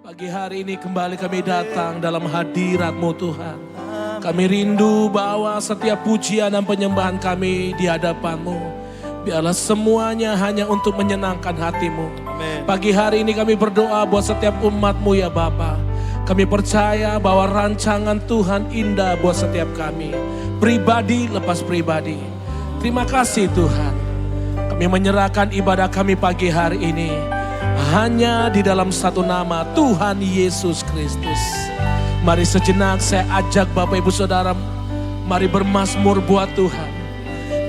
Pagi hari ini kembali kami datang dalam hadirat-Mu Tuhan. Kami rindu bahwa setiap pujian dan penyembahan kami di hadapan-Mu, biarlah semuanya hanya untuk menyenangkan hati-Mu. Amen. Pagi hari ini kami berdoa buat setiap umat-Mu ya Bapa. Kami percaya bahwa rancangan Tuhan indah buat setiap kami. Pribadi lepas pribadi. Terima kasih Tuhan. Kami menyerahkan ibadah kami pagi hari ini hanya di dalam satu nama, Tuhan Yesus Kristus. Mari sejenak saya ajak Bapak Ibu Saudara, mari bermazmur buat Tuhan.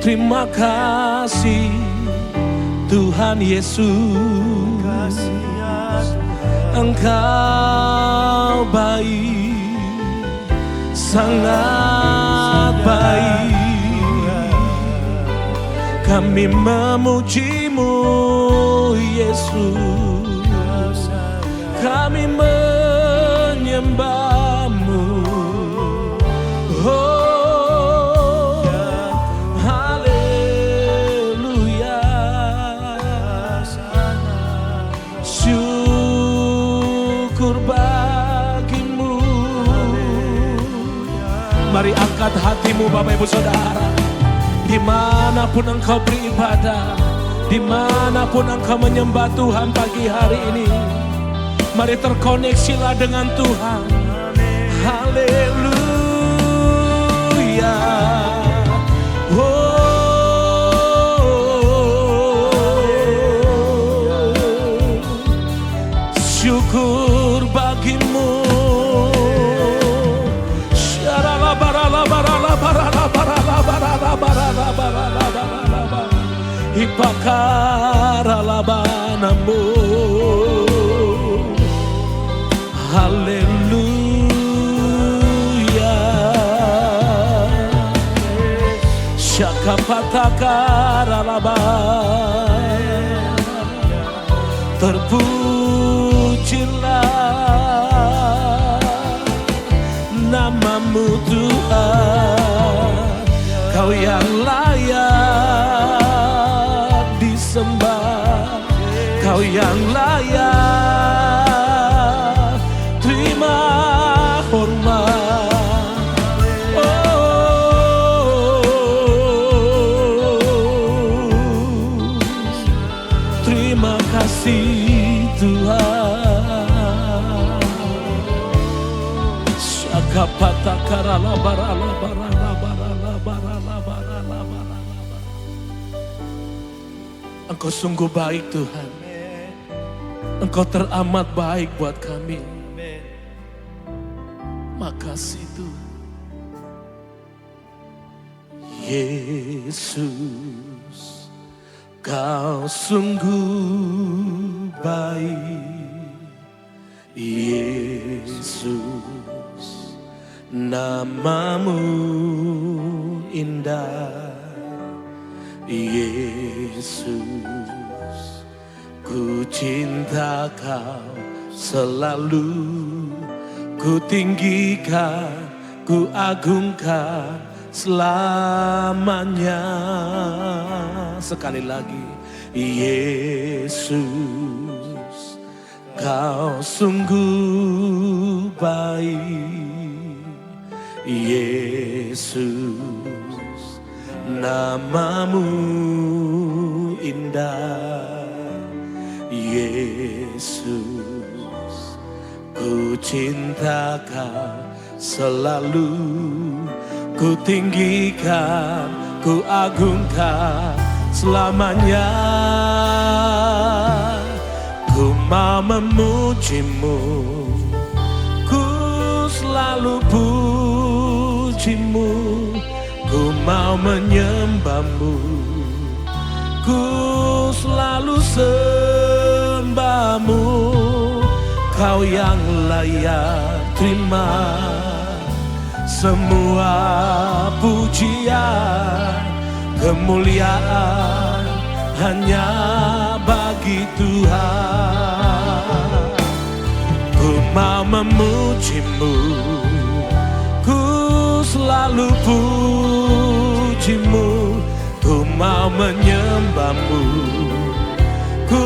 Terima kasih Tuhan Yesus, Engkau baik, sangat baik. Kami memuji-Mu Yesus, kami menyembah-Mu. Oh, haleluya. Syukur bagi-Mu. Mari angkat hatimu Bapak Ibu Saudara. Dimanapun engkau beribadah, dimanapun engkau menyembah Tuhan pagi hari ini, mari terkoneksilah dengan Tuhan. Haleluya. Syukur bagimu. Ipakaralabanamu. Haleluya. Syakapatakaralaban. Terpujilah nama-Mu Tuhan. Kau yang layak disembah, Kau yang layak terima hormat. Oh, terima kasih Tuhan. Syakapatakaralabaralabaralabaralabaralabaralabaralabar. Engkau sungguh baik Tuhan. Engkau teramat baik buat kami. Makasih Tuhan. Yesus, Kau sungguh baik. Yesus, nama-Mu indah. Yesus, ku cinta Kau selalu, ku tinggikan, ku agungkan selamanya. Sekali lagi, Yesus, Kau sungguh baik. Yesus, nama-Mu indah. Yesus, ku cinta Kau selalu, ku tinggikan, ku agungkan selamanya. Ku mau memuji-Mu, ku selalu puji-Mu. Ku mau menyembah-Mu, ku selalu sembah-Mu. Kau yang layak terima semua pujian, kemuliaan hanya bagi Tuhan. Ku mau memuji-Mu, ku selalu puji-Mu. Ku mau menyembah-Mu, ku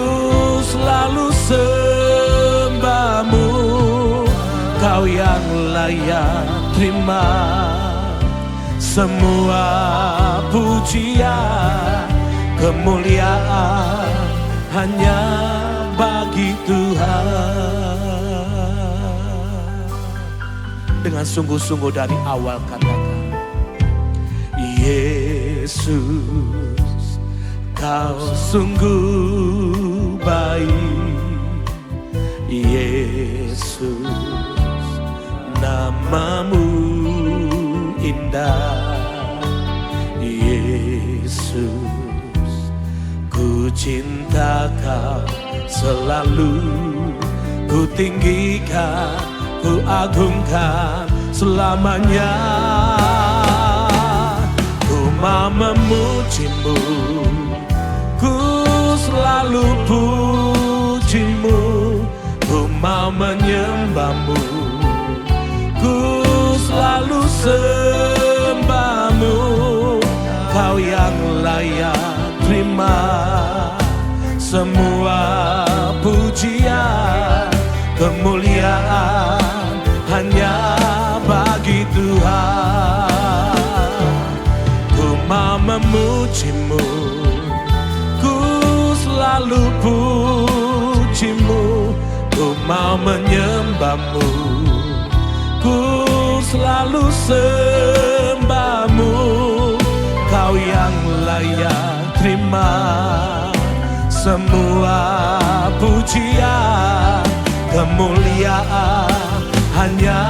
selalu sembah-Mu. Kau yang layak terima semua pujian, kemuliaan hanya bagi Tuhan. Dengan sungguh-sungguh dari awal katakan, Yesus, Kau sungguh baik. Yesus, namamu indah. Yesus, ku cinta Kau selalu, ku tinggikan, ku agungkan selamanya. Ku mau memujimu, ku selalu pujimu, ku mau menyembahmu, ku selalu sembahmu. Kau yang layak terima semua pujian, kemuliaan hanya bagi Tuhan. Ku mau memujimu, ku selalu pujimu, ku mau menyembahmu, ku selalu sembahmu. Kau yang layak terima semua pujian, kemuliaan hanya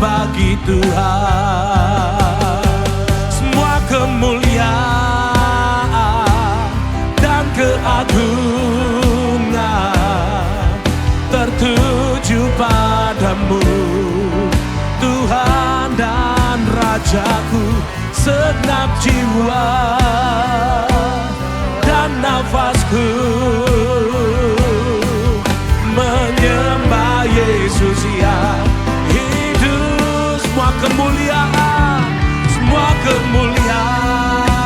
bagi Tuhan. Semua kemuliaan dan keagungan tertuju padamu, Tuhan dan Rajaku. Segenap jiwa dan nafasku menyembah Yesus yang hidup. Semua kemuliaan, semua kemuliaan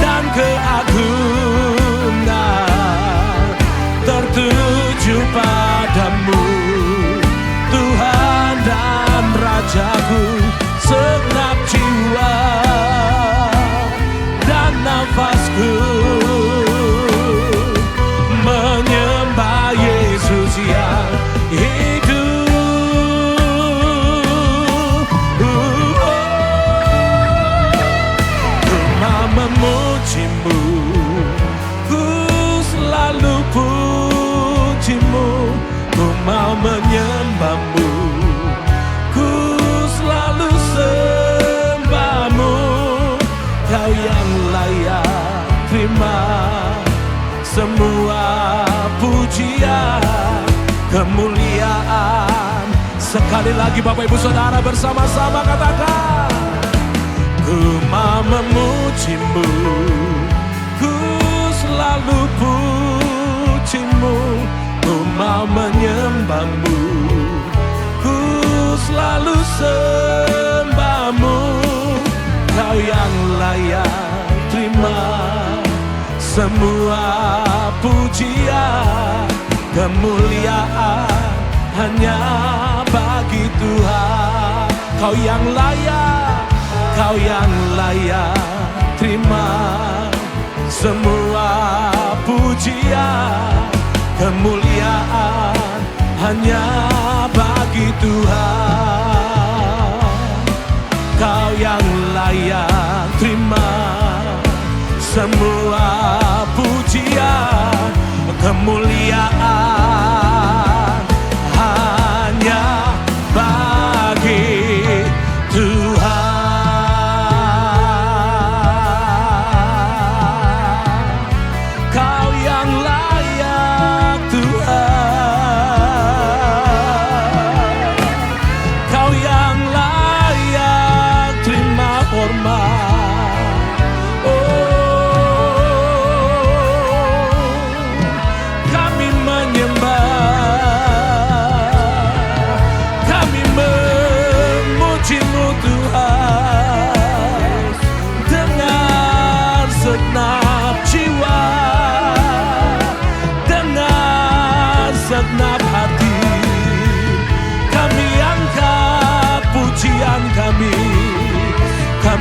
dan keagungan tertuju padamu, Tuhan dan Rajaku. Segenap jiwa dan nafasku menyembah Yesus yang hidup. Ku mau memujimu, ku selalu pujimu, ku mau menyembahmu, ku selalu sembahmu. Kau yang layak terima semua pujian, kemuliaan. Sekali lagi Bapak Ibu Saudara bersama-sama katakan, ku mau memujimu, ku selalu pujimu, ku mau menyembahmu, ku selalu sembahmu. Kau yang layak terima semua pujian, kemuliaan hanya bagi Tuhan. Kau yang layak, Kau yang layak terima semua pujian, kemuliaan hanya bagi Tuhan. Kau yang layak terima semua pujian, kemuliaan hanya bagi Tuhan. Kau yang layak Tuhan.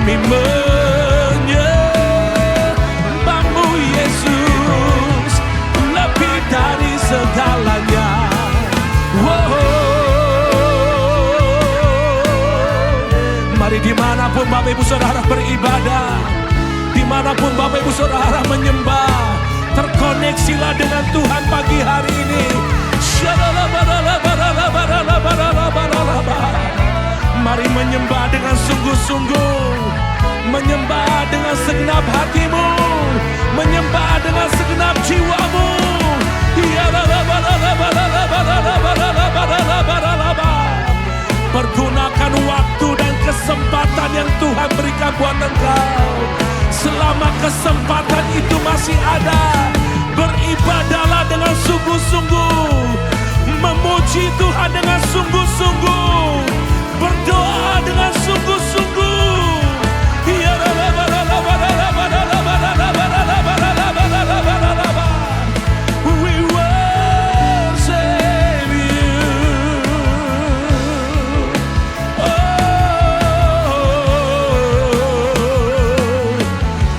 Kami menyembahmu Yesus, lebih dari segalanya. Mari dimanapun Bapak Ibu Saudara beribadah, dimanapun Bapak Ibu Saudara menyembah, terkoneksilah dengan Tuhan pagi hari ini. Mari menyembah dengan sungguh-sungguh, menyembah dengan segenap hatimu, menyembah dengan segenap jiwamu. Pergunakan waktu dan kesempatan yang Tuhan berikan buat engkau. Selama kesempatan itu masih ada, beribadahlah dengan sungguh-sungguh, memuji Tuhan dengan sungguh-sungguh, berdoa dengan sungguh-sungguh. We worship you.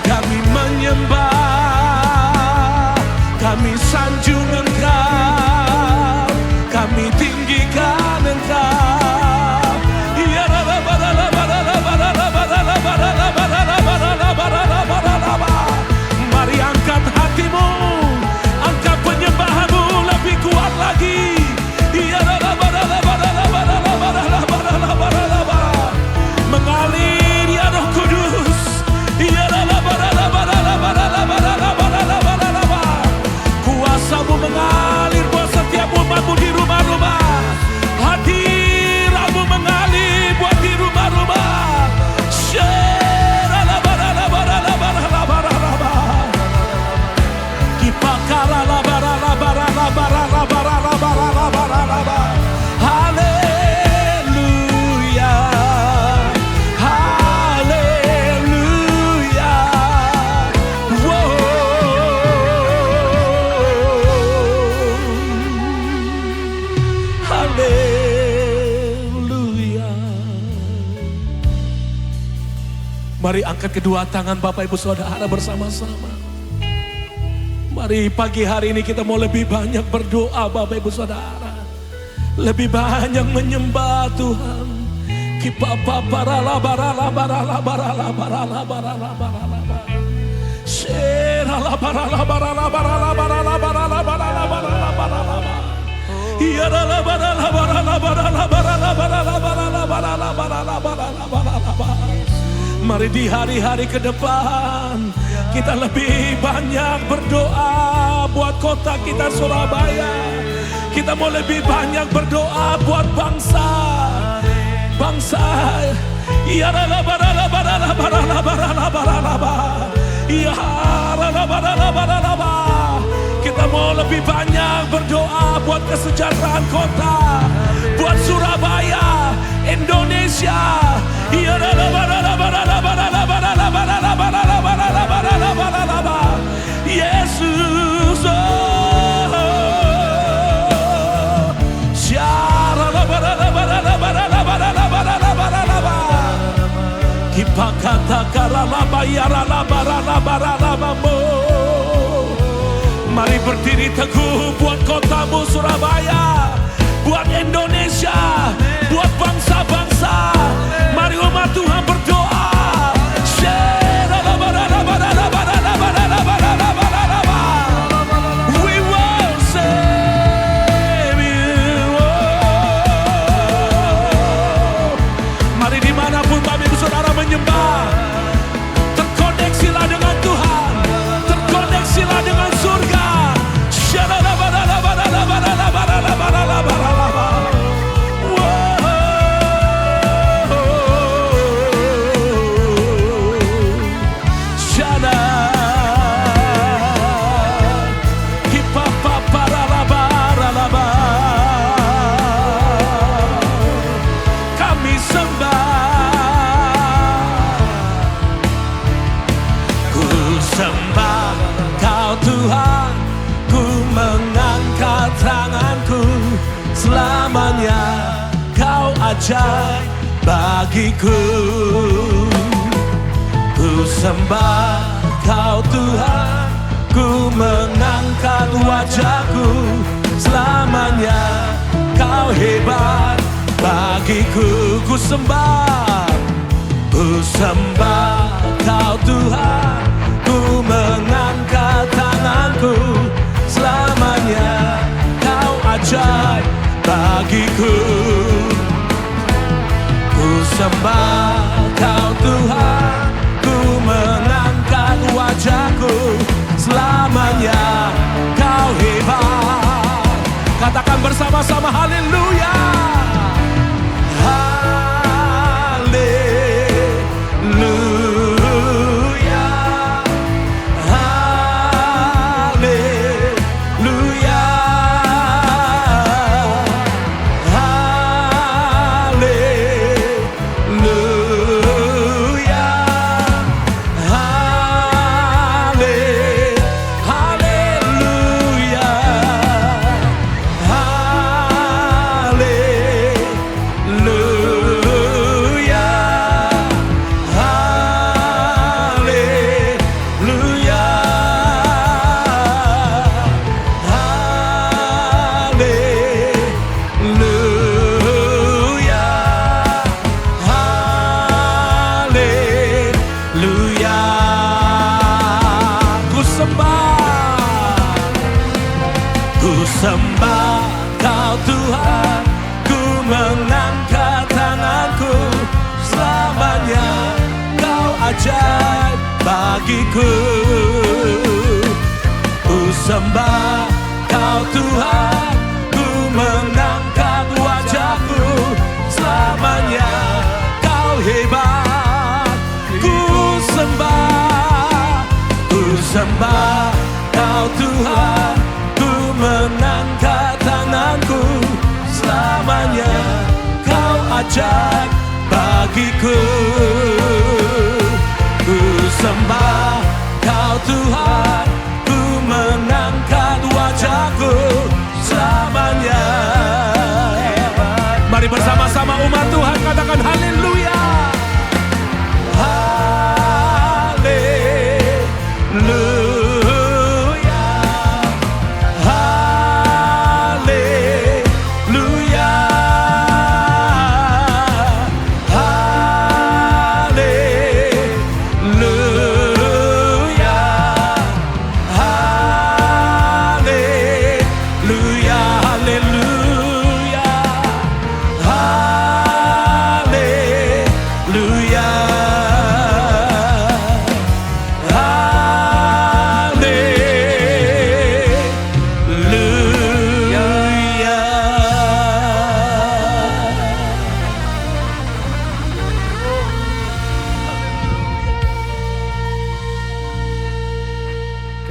Kami menyembah, kami sanjung Engkau, kami tinggikan Engkau. Mari angkat hatimu, angkat penyembahanmu lebih kuat lagi. Mengalir ya Roh Kudus. Kuasamu mengalir buat setiap umatmu di rumah-rumah. Hadiratmu mengalir buat di rumah-rumah. Haleluya, haleluya. Haleluya. Mari angkat kedua tangan Bapak Ibu Saudara bersama-sama. Mari pagi hari ini kita mau lebih banyak berdoa Bapak Ibu Saudara. Lebih banyak menyembah Tuhan. Kipapa barala barala barala barala barala barala barala. Serala barala barala barala barala barala barala barala barala. Ya barala barala barala barala barala barala barala barala barala barala barala. Mari di hari-hari ke depan kita lebih banyak berdoa buat kota kita Surabaya. Kita mau lebih banyak berdoa buat bangsa. Bangsa. Ya la barala barala barala barala barala. Ya la barala barala. Kita mau lebih banyak berdoa buat kesejahteraan kota, buat Surabaya, Indonesia. Ya la barala barala barala barala barala barala barala barala barala. Yesus. Mari berdiri teguh buat kotamu Surabaya, buat Indonesia, buat bangsa-bangsa. Mari umat Tuhan berdoa. We worship you. Mari dimanapun Bapak Ibu Saudara menyembah, terkoneksilah dengan Tuhan, terkoneksilah dengan surga. Kami sembah, ku sembah Kau Tuhan, ku mengangkat tanganku. Selamanya Kau ajaib bagiku. Ku sembah Kau Tuhan, ku mengangkat wajahku, selamanya Kau hebat bagiku. Ku sembah Kau Tuhan, ku mengangkat tanganku, selamanya Kau ajaib bagiku. Ku sembah Kau Tuhan, ku mengangkat wajahku, selamanya Kau hebat. Katakan bersama-sama haleluya. Haleluya. Haleluya. Haleluya. Haleluya. Haleluya. Haleluya. Haleluya. Haleluya. Ku sembah Kau Tuhan, ku mengangkat tanganku, selamanya Kau ajaib bagiku. Ku sembah Kau Tuhan, ku mengangkat wajahku, selamanya Kau hebat. Ku sembah Kau Tuhan, ku mengangkat tanganku, selamanya Kau ajaib bagiku. Ku sembah Kau Tuhan, ku mengangkat wajahku, selamanya. Mari bersama-sama umat Tuhan katakan haleluya. Haleluya. Haleluya. Haleluya. Haleluya. Haleluya.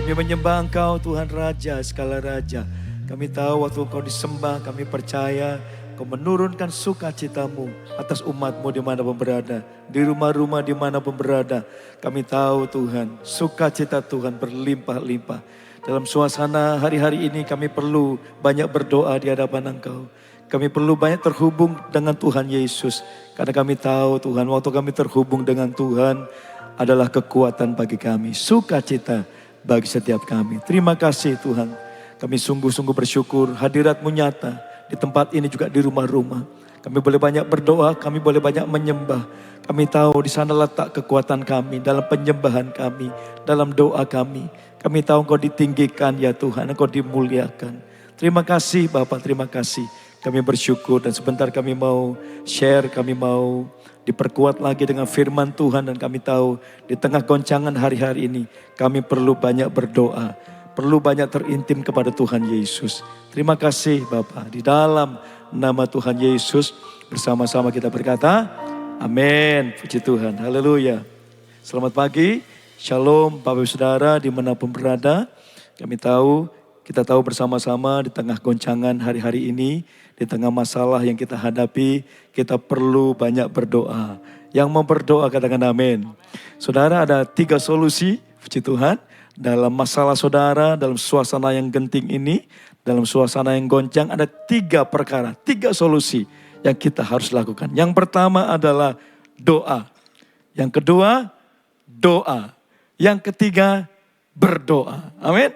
Kami menyembah Engkau Tuhan Raja, segala Raja. Kami tahu waktu Engkau disembah, kami percaya Kau menurunkan sukacitamu atas umatmu dimanapun berada. Di rumah-rumah dimanapun berada. Kami tahu Tuhan, sukacita Tuhan berlimpah-limpah. Dalam suasana hari-hari ini kami perlu banyak berdoa di hadapan Engkau. Kami perlu banyak terhubung dengan Tuhan Yesus. Karena kami tahu Tuhan, waktu kami terhubung dengan Tuhan adalah kekuatan bagi kami. Sukacita bagi setiap kami. Terima kasih Tuhan. Kami sungguh-sungguh bersyukur hadirat-Mu nyata di tempat ini juga di rumah-rumah. Kami boleh banyak berdoa, kami boleh banyak menyembah. Kami tahu di sana letak kekuatan kami, dalam penyembahan kami, dalam doa kami. Kami tahu Engkau ditinggikan ya Tuhan, Engkau dimuliakan. Terima kasih Bapak, terima kasih. Kami bersyukur dan sebentar kami mau share, kami mau diperkuat lagi dengan firman Tuhan. Dan kami tahu di tengah goncangan hari-hari ini kami perlu banyak berdoa. Perlu banyak terintim kepada Tuhan Yesus. Terima kasih Bapak. Di dalam nama Tuhan Yesus bersama-sama kita berkata amin. Puji Tuhan. Haleluya. Selamat pagi. Shalom Bapak Ibu Saudara dimanapun berada. Kita tahu bersama-sama di tengah goncangan hari-hari ini. Di tengah masalah yang kita hadapi, kita perlu banyak berdoa. Yang mau berdoa katakan amin. Saudara, ada 3 solusi, puji Tuhan. Dalam masalah saudara, dalam suasana yang genting ini, dalam suasana yang goncang, ada 3 perkara, 3 solusi yang kita harus lakukan. Yang pertama adalah doa. Yang kedua, doa. Yang ketiga, berdoa. Amin.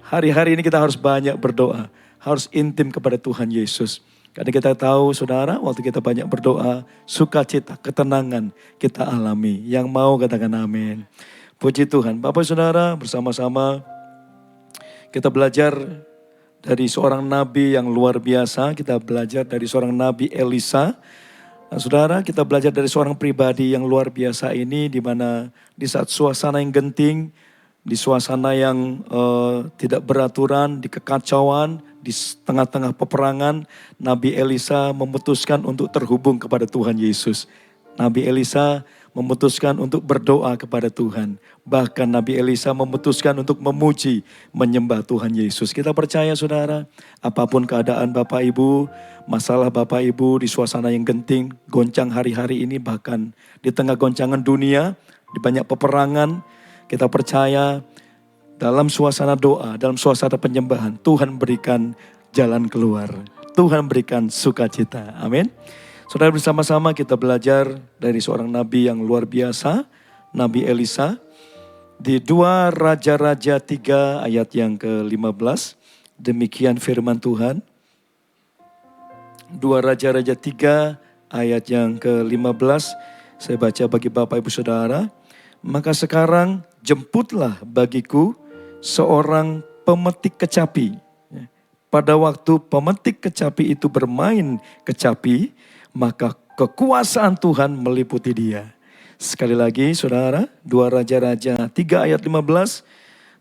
Hari-hari ini kita harus banyak berdoa. Harus intim kepada Tuhan Yesus. Karena kita tahu saudara, waktu kita banyak berdoa, sukacita, ketenangan kita alami. Yang mau katakan amin. Puji Tuhan. Bapak saudara, bersama-sama kita belajar dari seorang nabi yang luar biasa. Kita belajar dari seorang nabi Elisa. Nah, saudara, kita belajar dari seorang pribadi yang luar biasa ini, di mana di saat suasana yang genting, di suasana yang tidak beraturan, di kekacauan, di tengah-tengah peperangan, Nabi Elisa memutuskan untuk terhubung kepada Tuhan Yesus. Nabi Elisa memutuskan untuk berdoa kepada Tuhan. Bahkan Nabi Elisa memutuskan untuk memuji, menyembah Tuhan Yesus. Kita percaya saudara, apapun keadaan Bapak Ibu, masalah Bapak Ibu di suasana yang genting, goncang hari-hari ini, bahkan di tengah goncangan dunia, di banyak peperangan, kita percaya dalam suasana doa, dalam suasana penyembahan, Tuhan berikan jalan keluar. Tuhan berikan sukacita. Amin. Saudara, bersama-sama kita belajar dari seorang nabi yang luar biasa, Nabi Elisa. Di 2 Raja-Raja 3 ayat yang ke-15, demikian firman Tuhan. 2 Raja-Raja 3 ayat yang ke-15, saya baca bagi Bapak Ibu Saudara. Maka sekarang jemputlah bagiku seorang pemetik kecapi. Pada waktu pemetik kecapi itu bermain kecapi, maka kekuasaan Tuhan meliputi dia. Sekali lagi saudara, 2 Raja-Raja 3 ayat 15,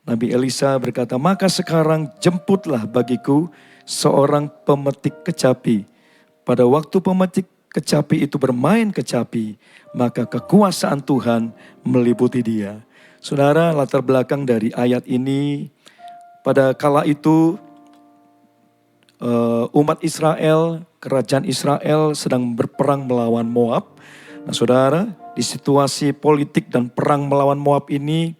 Nabi Elisa berkata, maka sekarang jemputlah bagiku seorang pemetik kecapi. Pada waktu pemetik kecapi itu bermain kecapi, maka kekuasaan Tuhan meliputi dia. Saudara, latar belakang dari ayat ini, pada kala itu umat Israel, kerajaan Israel sedang berperang melawan Moab. Nah saudara, di situasi politik dan perang melawan Moab ini,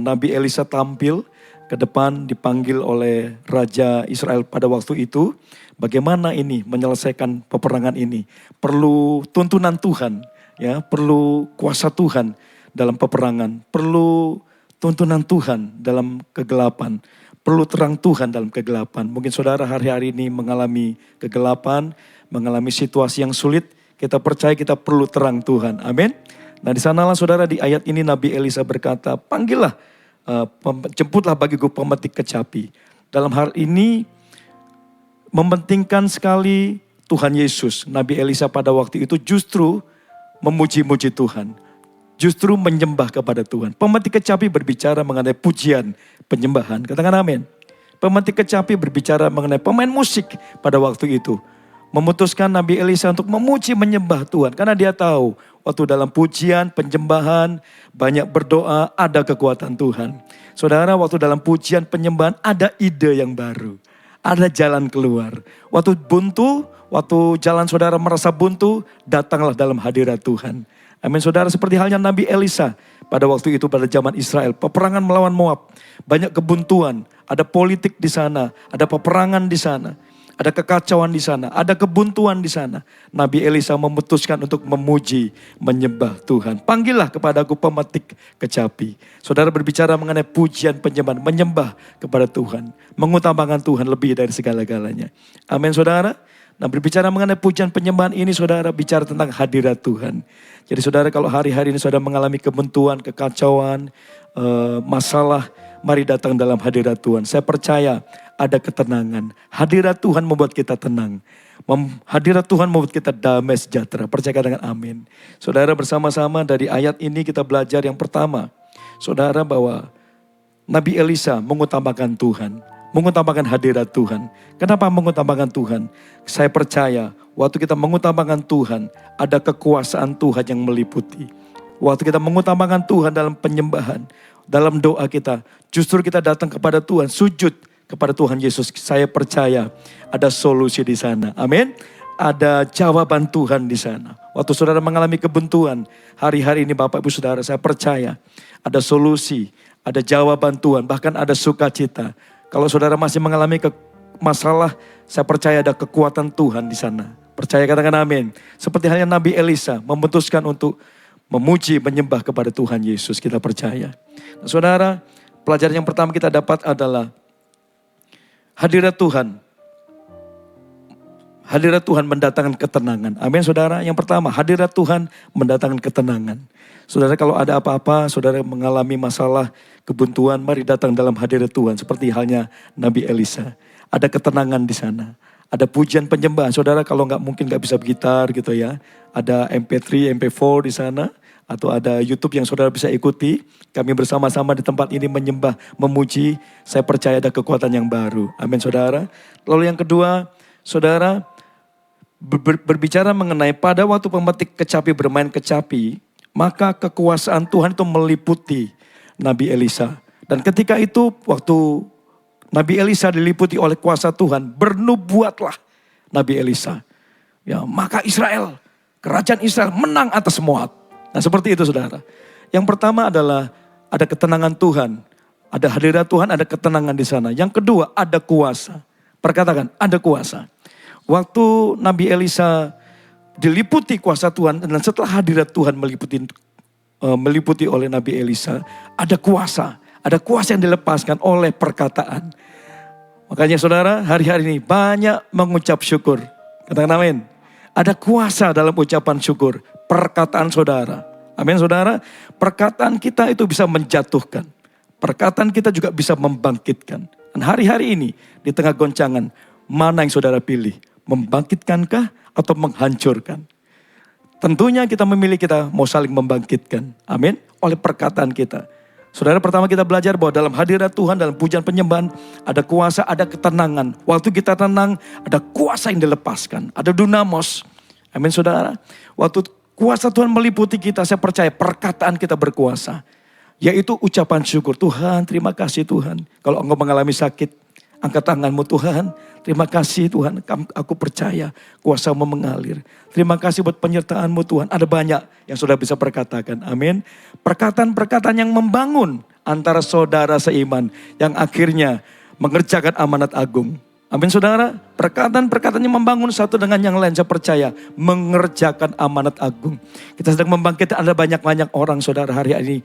Nabi Elisa tampil ke depan, dipanggil oleh Raja Israel pada waktu itu. Bagaimana ini menyelesaikan peperangan ini? Perlu tuntunan Tuhan, ya, perlu kuasa Tuhan dalam peperangan, perlu tuntunan Tuhan dalam kegelapan, perlu terang Tuhan dalam kegelapan. Mungkin saudara hari-hari ini mengalami kegelapan, mengalami situasi yang sulit. Kita percaya kita perlu terang Tuhan. Amin. Nah di sanalah saudara, di ayat ini Nabi Elisa berkata, panggillah, jemputlah bagiku pemetik kecapi. Dalam hal ini mementingkan sekali Tuhan Yesus. Nabi Elisa pada waktu itu justru memuji-muji Tuhan. Justru menyembah kepada Tuhan. Pemetik kecapi berbicara mengenai pujian, penyembahan. Katakan amin. Pemetik kecapi berbicara mengenai pemain musik pada waktu itu. Memutuskan Nabi Elisa untuk memuji, menyembah Tuhan. Karena dia tahu waktu dalam pujian, penyembahan, banyak berdoa, ada kekuatan Tuhan. Saudara, waktu dalam pujian, penyembahan ada ide yang baru. Ada jalan keluar. Waktu buntu, waktu jalan saudara merasa buntu, datanglah dalam hadirat Tuhan. Amin saudara, seperti halnya Nabi Elisa pada waktu itu pada zaman Israel. Peperangan melawan Moab, banyak kebuntuan, ada politik di sana, ada peperangan di sana. Ada kekacauan di sana, ada kebuntuan di sana. Nabi Elisa memutuskan untuk memuji, menyembah Tuhan. Panggillah kepadaku pemetik kecapi. Saudara berbicara mengenai pujian, penyembahan, menyembah kepada Tuhan. Mengutamakan Tuhan lebih dari segala-galanya. Amin saudara. Nah berbicara mengenai pujian penyembahan ini saudara bicara tentang hadirat Tuhan. Jadi saudara kalau hari-hari ini saudara mengalami kebuntuan, kekacauan, masalah, mari datang dalam hadirat Tuhan. Saya percaya ada ketenangan. Hadirat Tuhan membuat kita tenang. Hadirat Tuhan membuat kita damai sejahtera. Percaya dengan amin. Saudara bersama-sama dari ayat ini kita belajar yang pertama. Saudara bahwa Nabi Elisa mengutamakan Tuhan. Mengutamakan hadirat Tuhan. Kenapa mengutamakan Tuhan? Saya percaya waktu kita mengutamakan Tuhan, ada kekuasaan Tuhan yang meliputi. Waktu kita mengutamakan Tuhan dalam penyembahan, dalam doa kita, justru kita datang kepada Tuhan, sujud kepada Tuhan Yesus. Saya percaya ada solusi di sana. Amin. Ada jawaban Tuhan di sana. Waktu saudara mengalami kebuntuan, hari-hari ini Bapak Ibu Saudara, saya percaya ada solusi, ada jawaban Tuhan, bahkan ada sukacita. Kalau saudara masih mengalami masalah, saya percaya ada kekuatan Tuhan di sana. Percaya katakan amin. Seperti halnya Nabi Elisa memutuskan untuk memuji, menyembah kepada Tuhan Yesus. Kita percaya. Nah, saudara, pelajaran yang pertama kita dapat adalah hadirat Tuhan. Hadirat Tuhan mendatangkan ketenangan. Amin saudara. Yang pertama, hadirat Tuhan mendatangkan ketenangan. Saudara, kalau ada apa-apa, saudara mengalami masalah, kebuntuan, mari datang dalam hadirat Tuhan. Seperti halnya Nabi Elisa. Ada ketenangan di sana. Ada pujian penyembahan. Saudara, kalau mungkin nggak bisa gitar gitu ya. Ada MP3, MP4 di sana. Atau ada YouTube yang saudara bisa ikuti. Kami bersama-sama di tempat ini menyembah, memuji. Saya percaya ada kekuatan yang baru. Amin saudara. Lalu yang kedua, saudara, berbicara mengenai pada waktu pemetik kecapi bermain kecapi, maka kekuasaan Tuhan itu meliputi Nabi Elisa. Dan ketika itu waktu Nabi Elisa diliputi oleh kuasa Tuhan, bernubuatlah Nabi Elisa. Ya, maka Israel, kerajaan Israel menang atas Moab. Nah seperti itu saudara. Yang pertama adalah ada ketenangan Tuhan. Ada hadirat Tuhan, ada ketenangan di sana. Yang kedua ada kuasa. Perkatakan, ada kuasa. Waktu Nabi Elisa diliputi kuasa Tuhan dan setelah hadirat Tuhan meliputi oleh Nabi Elisa, ada kuasa yang dilepaskan oleh perkataan. Makanya saudara, hari-hari ini banyak mengucap syukur. Katakan amin. Ada kuasa dalam ucapan syukur, perkataan saudara. Amin saudara, perkataan kita itu bisa menjatuhkan. Perkataan kita juga bisa membangkitkan. Dan hari-hari ini di tengah goncangan, mana yang saudara pilih? Membangkitkankah atau menghancurkan? Tentunya kita memilih kita mau saling membangkitkan. Amin. Oleh perkataan kita. Saudara, pertama kita belajar bahwa dalam hadirat Tuhan, dalam pujian penyembahan, ada kuasa, ada ketenangan. Waktu kita tenang, ada kuasa yang dilepaskan. Ada dunamos. Amin saudara. Waktu kuasa Tuhan meliputi kita, saya percaya perkataan kita berkuasa. Yaitu ucapan syukur. Tuhan, terima kasih Tuhan. Kalau engkau mengalami sakit, angkat tanganmu, Tuhan. Terima kasih Tuhan, aku percaya kuasa-Mu mengalir. Terima kasih buat penyertaan-Mu Tuhan. Ada banyak yang sudah bisa perkatakan. Amin. Perkataan-perkataan yang membangun antara saudara seiman. Yang akhirnya mengerjakan amanat agung. Amin saudara. Perkataan-perkataan yang membangun satu dengan yang lain. Saya percaya mengerjakan amanat agung. Kita sedang membangkitkan, ada banyak-banyak orang saudara hari ini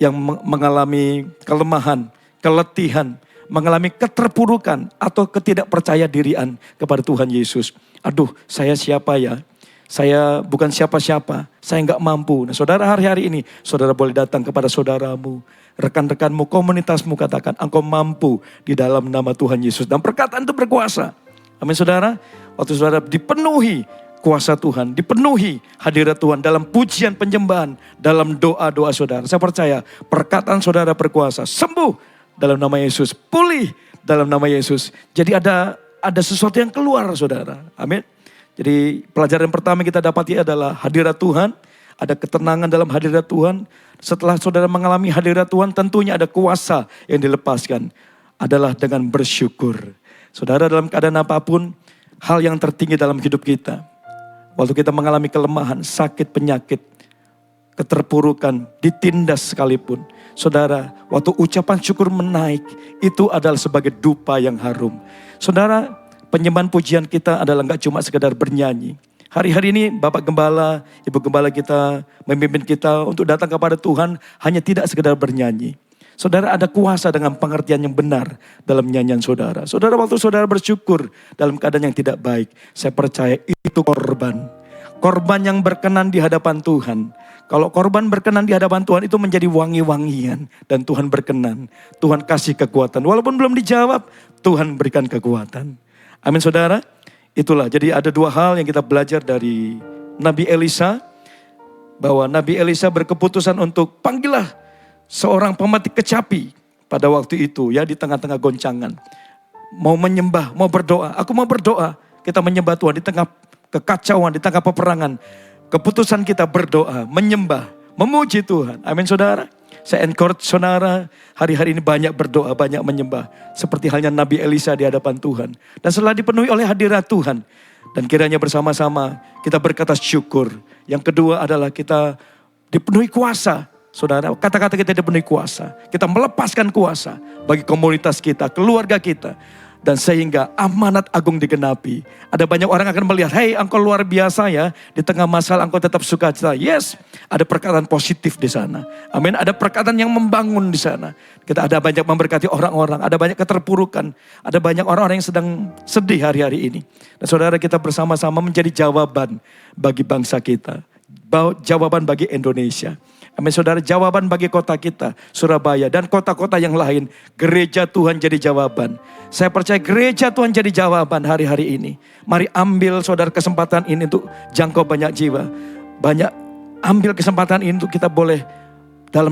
yang mengalami kelemahan, keletihan, mengalami keterpurukan atau ketidakpercaya dirian kepada Tuhan Yesus. Aduh, saya siapa ya? Saya bukan siapa-siapa, saya nggak mampu. Nah saudara, hari-hari ini saudara boleh datang kepada saudaramu, rekan-rekanmu, komunitasmu, katakan engkau mampu di dalam nama Tuhan Yesus. Dan perkataan itu berkuasa. Amin saudara. Waktu saudara dipenuhi kuasa Tuhan, dipenuhi hadirat Tuhan dalam pujian penyembahan, dalam doa-doa saudara. Saya percaya perkataan saudara berkuasa, sembuh dalam nama Yesus, pulih dalam nama Yesus. Jadi ada sesuatu yang keluar saudara. Amin. Jadi pelajaran pertama kita dapati adalah hadirat Tuhan. Ada ketenangan dalam hadirat Tuhan. Setelah saudara mengalami hadirat Tuhan, tentunya ada kuasa yang dilepaskan. Adalah dengan bersyukur. Saudara, dalam keadaan apapun, hal yang tertinggi dalam hidup kita. Waktu kita mengalami kelemahan, sakit, penyakit, keterpurukan, ditindas sekalipun. Saudara, waktu ucapan syukur menaik, itu adalah sebagai dupa yang harum. Saudara, penyembahan pujian kita adalah gak cuma sekedar bernyanyi. Hari-hari ini Bapak Gembala, Ibu Gembala kita, memimpin kita untuk datang kepada Tuhan hanya tidak sekedar bernyanyi. Saudara, ada kuasa dengan pengertian yang benar dalam nyanyian saudara. Saudara, waktu saudara bersyukur dalam keadaan yang tidak baik, saya percaya itu korban. Korban yang berkenan di hadapan Tuhan. Kalau korban berkenan di hadapan Tuhan itu menjadi wangi-wangian. Dan Tuhan berkenan. Tuhan kasih kekuatan. Walaupun belum dijawab, Tuhan berikan kekuatan. Amin saudara. Itulah, jadi ada dua hal yang kita belajar dari Nabi Elisa. Bahwa Nabi Elisa berkeputusan untuk panggillah seorang pemetik kecapi pada waktu itu ya, di tengah-tengah goncangan. Mau menyembah, mau berdoa. Aku mau berdoa. Kita menyembah Tuhan di tengah kekacauan, di tengah peperangan. Keputusan kita berdoa, menyembah, memuji Tuhan. Amin saudara. Saya encourage saudara, hari-hari ini banyak berdoa, banyak menyembah. Seperti halnya Nabi Elisa di hadapan Tuhan. Dan setelah dipenuhi oleh hadirat Tuhan. Dan kiranya bersama-sama kita berkata syukur. Yang kedua adalah kita dipenuhi kuasa. Saudara, kata-kata kita dipenuhi kuasa. Kita melepaskan kuasa bagi komunitas kita, keluarga kita. Dan sehingga amanat agung digenapi. Ada banyak orang akan melihat, hey engkau luar biasa ya. Di tengah masalah engkau tetap sukacita. Yes, ada perkataan positif di sana. Amin, ada perkataan yang membangun di sana. Kita ada banyak memberkati orang-orang. Ada banyak keterpurukan. Ada banyak orang-orang yang sedang sedih hari-hari ini. Dan saudara, kita bersama-sama menjadi jawaban bagi bangsa kita. Jawaban bagi Indonesia. Amin saudara, jawaban bagi kota kita, Surabaya dan kota-kota yang lain. Gereja Tuhan jadi jawaban. Saya percaya gereja Tuhan jadi jawaban hari-hari ini. Mari ambil saudara kesempatan ini untuk jangkau banyak jiwa. Ambil kesempatan ini untuk kita boleh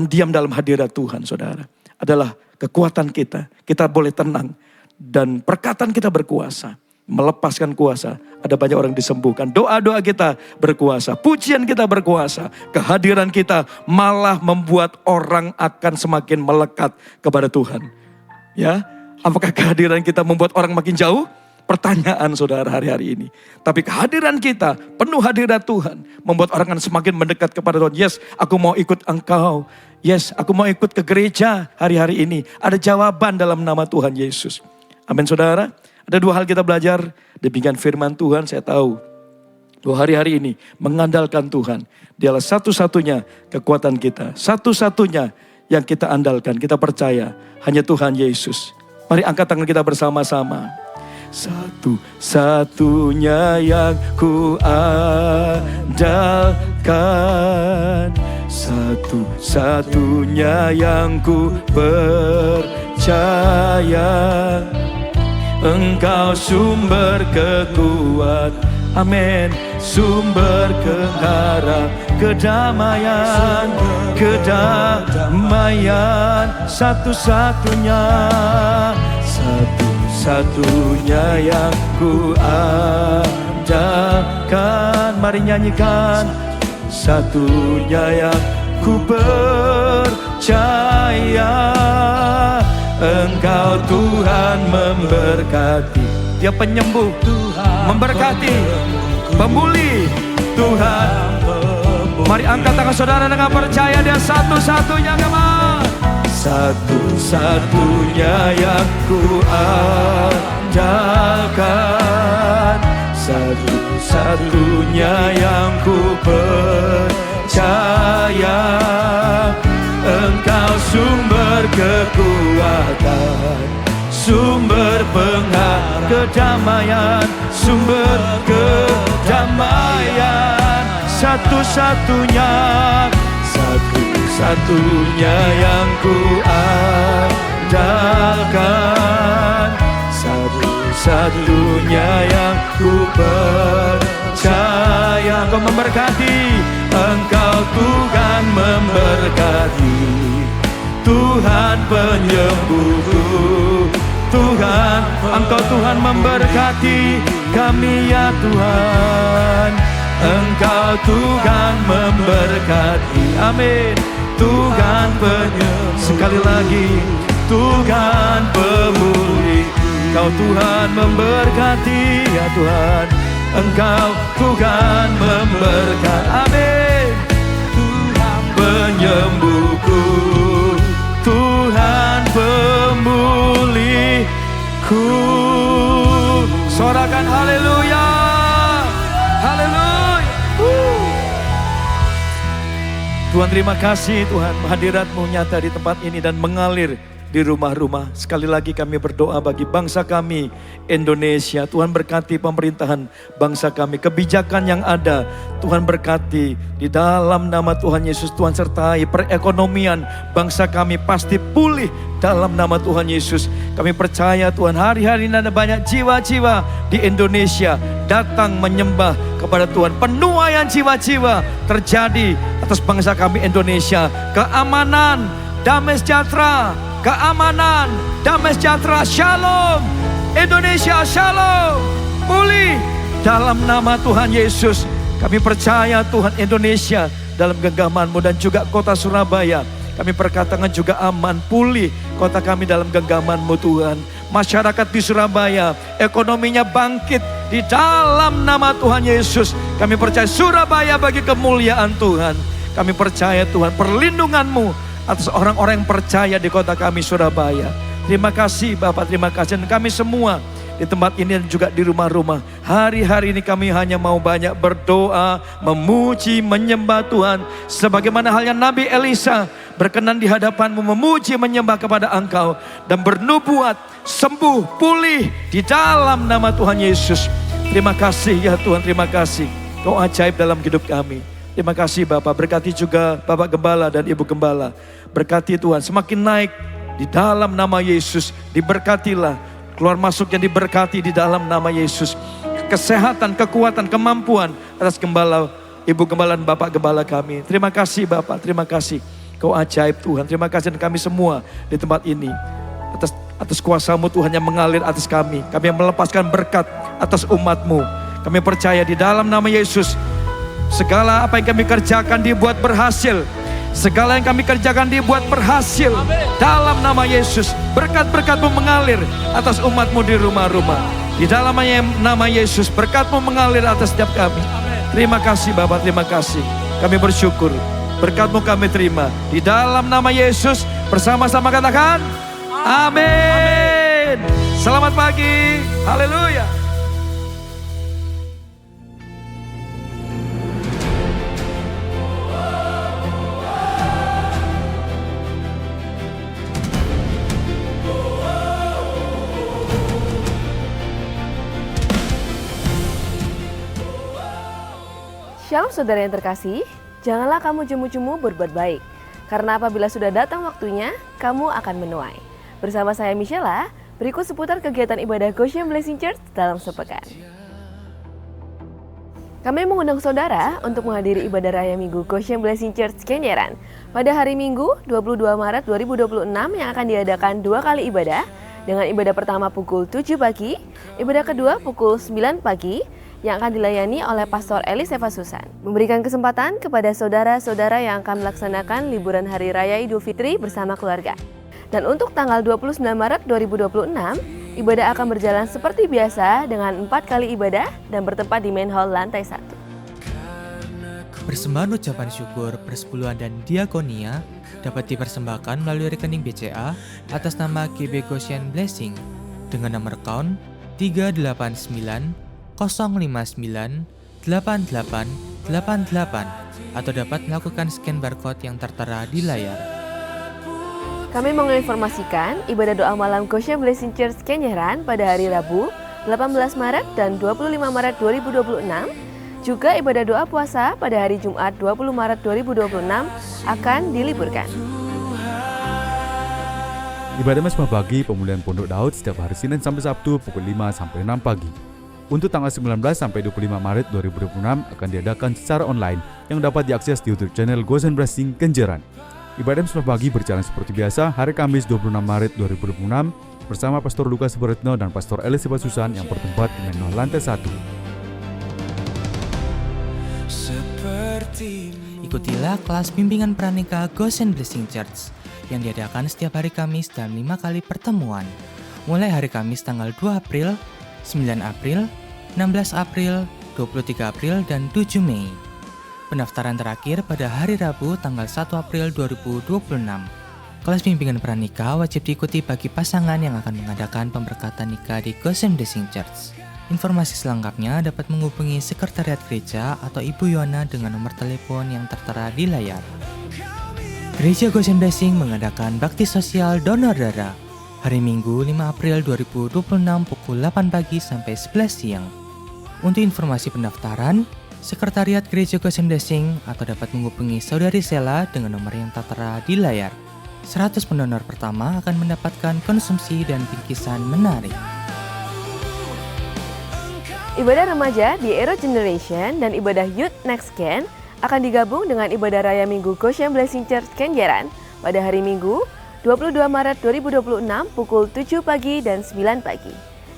diam dalam hadirat Tuhan saudara. Adalah kekuatan kita. Kita boleh tenang dan perkataan kita berkuasa. Melepaskan kuasa, ada banyak orang disembuhkan. Doa-doa kita berkuasa, pujian kita berkuasa. Kehadiran kita malah membuat orang akan semakin melekat kepada Tuhan. Ya, apakah kehadiran kita membuat orang makin jauh? Pertanyaan saudara hari-hari ini. Tapi kehadiran kita, penuh hadirat Tuhan, membuat orang akan semakin mendekat kepada Tuhan. Yes, aku mau ikut engkau. Yes, aku mau ikut ke gereja hari-hari ini. Ada jawaban dalam nama Tuhan Yesus. Amin saudara. Ada dua hal kita belajar, demikian firman Tuhan. Saya tahu bahwa hari-hari ini mengandalkan Tuhan. Dialah satu-satunya kekuatan kita. Satu-satunya yang kita andalkan, kita percaya. Hanya Tuhan Yesus. Mari angkat tangan kita bersama-sama. Satu-satunya yang ku andalkan. Satu-satunya yang ku percaya. Engkau sumber kekuatan, amin. Sumber keharap, kedamaian, satu-satunya, satu-satunya yang ku andalkan. Mari nyanyikan, satunya yang ku percaya. Engkau Tuhan memberkati. Dia penyembuh, Tuhan memberkati, pemulih, Tuhan. Mari angkat tangan saudara dengan percaya Dia satu-satunya, kawan. Satu-satunya yang ku andalkan. Satu-satunya yang ku percaya. Engkau sumber kekuatan, sumber pengharapan, kedamaian, sumber kedamaian. Satu-satunya, satu-satunya yang ku andalkan. Satu-satunya yang ku percaya. Engkau memberkati, Engkau Tuhan memberkati, Tuhan penyembuhku. Tuhan, Engkau Tuhan memberkati kami ya Tuhan. Engkau Tuhan memberkati, amin. Tuhan penyembuh, sekali lagi, Tuhan pemulih. Engkau Tuhan memberkati ya Tuhan. Engkau Tuhan memberkati, amin. Tuhan penyembuhku, Tuhan pemulihku. Sorakan haleluya, haleluya. Tuhan terima kasih Tuhan, hadirat-Mu nyata di tempat ini dan mengalir di rumah-rumah. Sekali lagi kami berdoa bagi bangsa kami Indonesia. Tuhan berkati pemerintahan bangsa kami, kebijakan yang ada Tuhan berkati. Di dalam nama Tuhan Yesus Tuhan sertai perekonomian bangsa kami pasti pulih dalam nama Tuhan Yesus. Kami percaya Tuhan hari-hari ini ada banyak jiwa-jiwa di Indonesia datang menyembah kepada Tuhan. Penuaian jiwa-jiwa terjadi atas bangsa kami Indonesia. Keamanan, damai sejahtera, keamanan, damai sejahtera, shalom. Indonesia shalom, pulih dalam nama Tuhan Yesus. Kami percaya Tuhan Indonesia dalam genggaman-Mu dan juga kota Surabaya. Kami perkatakan juga aman, pulih kota kami dalam genggaman-Mu Tuhan. Masyarakat di Surabaya, ekonominya bangkit di dalam nama Tuhan Yesus. Kami percaya Surabaya bagi kemuliaan Tuhan. Kami percaya Tuhan perlindungan-Mu atas orang-orang yang percaya di kota kami Surabaya. Terima kasih Bapak, terima kasih. Dan kami semua di tempat ini dan juga di rumah-rumah. Hari-hari ini kami hanya mau banyak berdoa, memuji, menyembah Tuhan. Sebagaimana halnya Nabi Elisa berkenan di hadapan-Mu memuji, menyembah kepada Engkau. Dan bernubuat, sembuh, pulih di dalam nama Tuhan Yesus. Terima kasih ya Tuhan, terima kasih. Kau ajaib dalam hidup kami. Terima kasih Bapak, berkati juga Bapak Gembala dan Ibu Gembala. Berkati Tuhan, semakin naik di dalam nama Yesus. Diberkatilah, keluar masuk yang diberkati di dalam nama Yesus. Kesehatan, kekuatan, kemampuan atas Gembala, Ibu Gembala dan Bapak Gembala kami. Terima kasih Bapak, terima kasih. Kau ajaib Tuhan, terima kasih dan kami semua di tempat ini. Atas kuasa-Mu Tuhan yang mengalir atas kami. Kami yang melepaskan berkat atas umat-Mu. Kami percaya di dalam nama Yesus, segala apa yang kami kerjakan dibuat berhasil. Segala yang kami kerjakan dibuat berhasil. Dalam nama Yesus, berkat-berkat-Mu mengalir atas umat-Mu di rumah-rumah. Di dalam nama Yesus, berkat-Mu mengalir atas setiap kami. Terima kasih Bapak, terima kasih. Kami bersyukur, berkat-Mu kami terima. Di dalam nama Yesus, bersama-sama katakan, amin. Selamat pagi, haleluya. Shalom saudara yang terkasih, janganlah kamu jemu-jemu berbuat baik, karena apabila sudah datang waktunya, kamu akan menuai. Bersama saya Michela, berikut seputar kegiatan ibadah Goshen Blessing Church dalam sepekan. Kami mengundang saudara untuk menghadiri ibadah raya Minggu Goshen Blessing Church Kenjeran pada hari Minggu 22 Maret 2026 yang akan diadakan 2 kali ibadah, dengan ibadah pertama pukul 7 pagi, ibadah kedua pukul 9 pagi, yang akan dilayani oleh Pastor Elis Eva Susan. Memberikan kesempatan kepada saudara-saudara yang akan melaksanakan liburan Hari Raya Idul Fitri bersama keluarga. Dan untuk tanggal 29 Maret 2026, ibadah akan berjalan seperti biasa dengan 4 kali ibadah dan bertempat di main hall lantai 1. Persembahan ucapan syukur, persepuluhan dan diakonia dapat dipersembahkan melalui rekening BCA atas nama KB Goshen Blessing dengan nomor account 389 059 8888 atau dapat melakukan scan barcode yang tertera di layar. Kami menginformasikan ibadah doa malam Goshen Blessing Church Kenjeran pada hari Rabu 18 Maret dan 25 Maret 2026. Juga ibadah doa puasa pada hari Jumat 20 Maret 2026 akan diliburkan. Ibadah Mesbah Pagi Pemulihan Pondok Daud setiap hari Senin sampai Sabtu pukul 5 sampai 6 pagi. Untuk tanggal 19 sampai 25 Maret 2026 akan diadakan secara online yang dapat diakses di YouTube channel Goshen Blessing Kenjeran. Ibadah Mesbah Pagi berjalan seperti biasa hari Kamis 26 Maret 2026 bersama Pastor Lukas Beretno dan Pastor Elis Eva Susan yang bertempat di main hall lantai 1. Ikutilah kelas bimbingan pranikah Goshen Blessing Church yang diadakan setiap hari Kamis dan 5 kali pertemuan. Mulai hari Kamis tanggal 2 April, 9 April, 16 April, 23 April, dan 7 Mei. Pendaftaran terakhir pada hari Rabu tanggal 1 April 2026. Kelas bimbingan pranikah wajib diikuti bagi pasangan yang akan mengadakan pemberkatan nikah di Goshen Blessing Church. Informasi selengkapnya dapat menghubungi Sekretariat Gereja atau Ibu Yona dengan nomor telepon yang tertera di layar. Gereja Goshen Blessing mengadakan bakti sosial donor darah hari Minggu 5 April 2026 pukul 8 pagi sampai 11 siang. Untuk informasi pendaftaran, Sekretariat Gereja Goshen Blessing atau dapat menghubungi Saudari Sela dengan nomor yang tertera di layar. 100 pendonor pertama akan mendapatkan konsumsi dan bingkisan menarik. Ibadah remaja di Aero Generation dan ibadah Youth Next Gen akan digabung dengan ibadah raya Minggu Goshen Blessing Church Kenjeran pada hari Minggu 22 Maret 2026 pukul 7 pagi dan 9 pagi.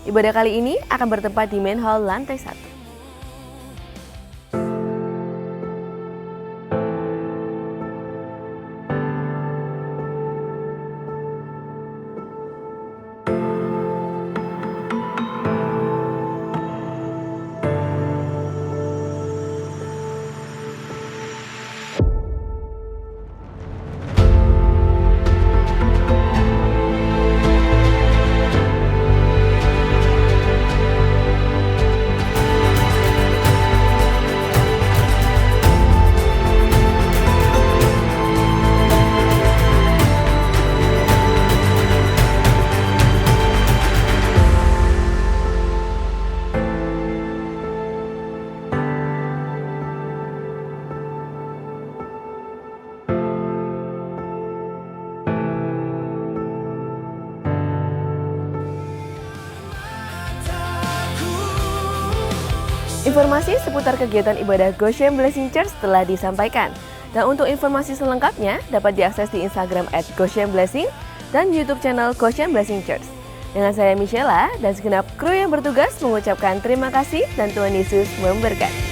Ibadah kali ini akan bertempat di main hall lantai 1. Informasi seputar kegiatan ibadah Goshen Blessing Church telah disampaikan. Dan untuk informasi selengkapnya dapat diakses di Instagram @goshenblessing dan YouTube channel Goshen Blessing Church. Dengan saya Michela dan segenap kru yang bertugas mengucapkan terima kasih dan Tuhan Yesus memberkati.